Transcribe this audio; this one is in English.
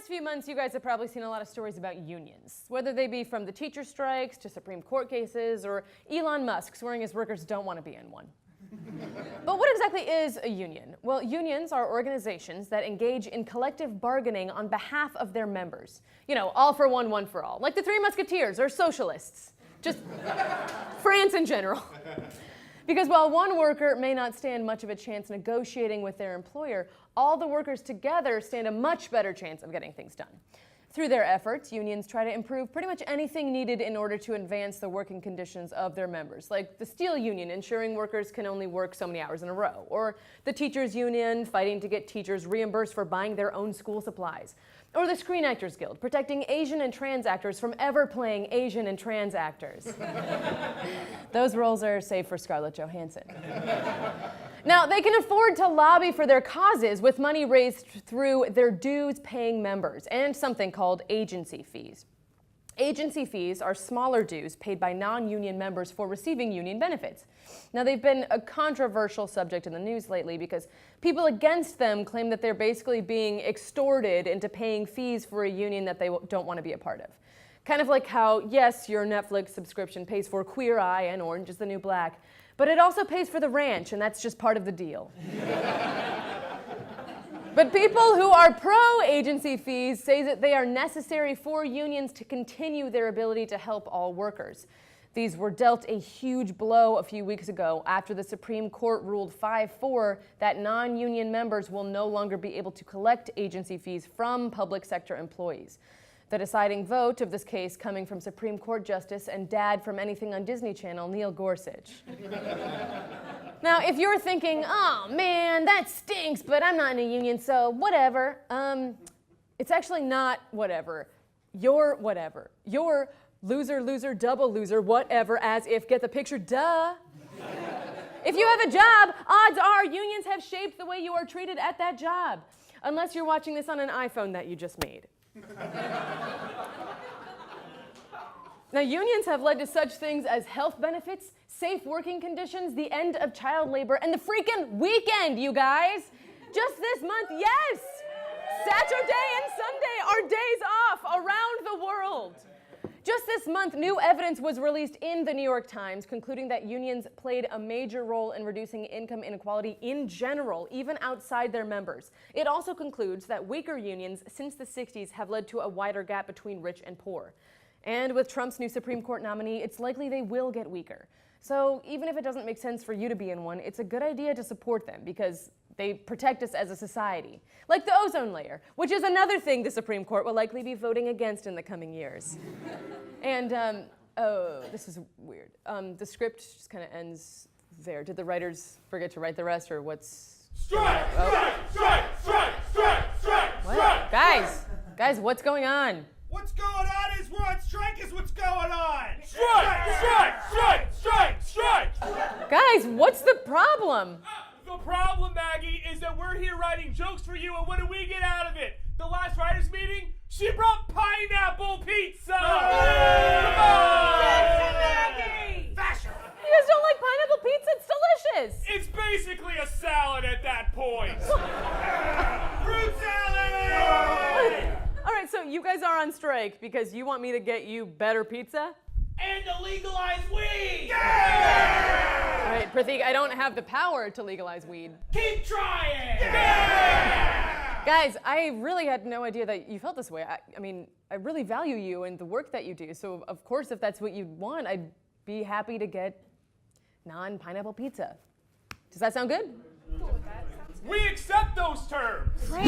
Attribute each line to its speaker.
Speaker 1: past few months, you guys have probably seen a lot of stories about unions, whether they be from the teacher strikes to Supreme Court cases or Elon Musk swearing his workers don't want to be in one. But what exactly is a union? Well, unions are organizations that engage in collective bargaining on behalf of their members. You know, all for one, one for all, like the Three Musketeers or socialists. Just France in general. Because while one worker may not stand much of a chance negotiating with their employer, all the workers together stand a much better chance of getting things done. Through their efforts, unions try to improve pretty much anything needed in order to advance the working conditions of their members, like the steel union ensuring workers can only work so many hours in a row, or the teachers union fighting to get teachers reimbursed for buying their own school supplies, or the Screen Actors Guild protecting Asian and trans actors from ever playing Asian and trans actors. Those roles are saved for Scarlett Johansson. Now, they can afford to lobby for their causes with money raised through their dues-paying members and something called agency fees. Agency fees are smaller dues paid by non-union members for receiving union benefits. Now, they've been a controversial subject in the news lately because people against them claim that they're basically being extorted into paying fees for a union that they don't want to be a part of. Kind of like how, yes, your Netflix subscription pays for Queer Eye and Orange is the New Black, but it also pays for the ranch, and that's just part of the deal. But people who are pro-agency fees say that they are necessary for unions to continue their ability to help all workers. These were dealt a huge blow a few weeks ago after the Supreme Court ruled 5-4 that non-union members will no longer be able to collect agency fees from public sector employees. The deciding vote of this case coming from Supreme Court Justice and dad from anything on Disney Channel, Neil Gorsuch. Now, if you're thinking, oh man, that stinks, but I'm not in a union, so whatever. It's actually not whatever. You're whatever. You're loser, loser, double loser, whatever, as if, get the picture, duh. If you have a job, odds are unions have shaped the way you are treated at that job. Unless you're watching this on an iPhone that you just made. Now, unions have led to such things as health benefits, safe working conditions, the end of child labor, and the freaking weekend, you guys. Just this month, yes! Saturday and Sunday are days off around the world. Just this month, new evidence was released in the New York Times concluding that unions played a major role in reducing income inequality in general, even outside their members. It also concludes that weaker unions since the 60s have led to a wider gap between rich and poor. And with Trump's new Supreme Court nominee, it's likely they will get weaker. So even if it doesn't make sense for you to be in one, it's a good idea to support them because they protect us as a society. Like the ozone layer, which is another thing the Supreme Court will likely be voting against in the coming years. And, oh, this is weird. The script just kind of ends there. Did the writers forget to write the rest, or what's...
Speaker 2: Strike! Strike! Strike! Strike! Strike! Strike!
Speaker 1: What?
Speaker 2: Strike!
Speaker 1: Guys, what's going on?
Speaker 3: What's going on is we're on strike is what's going on!
Speaker 2: Strike! Strike! Strike! Strike! Strike!
Speaker 1: Guys, what's the problem?
Speaker 2: The problem, Maggie, is that we're here writing jokes for you, and what do we get out of it? The last writers' meeting, she brought pineapple pizza! Come on!
Speaker 3: Maggie! Fashion!
Speaker 1: You guys don't like pineapple pizza? It's delicious!
Speaker 2: It's basically a salad at that point.
Speaker 3: Fruit salad!
Speaker 1: All right, so you guys are on strike because you want me to get you better pizza?
Speaker 3: And to legalize weed!
Speaker 1: Yeah! All right, Pratik, I don't have the power to legalize weed.
Speaker 3: Keep trying!
Speaker 1: Yeah! Guys, I really had no idea that you felt this way. I mean, I really value you and the work that you do, so of course, if that's what you want, I'd be happy to get non-pineapple pizza. Does that sound good?
Speaker 2: We accept those terms.
Speaker 1: Great.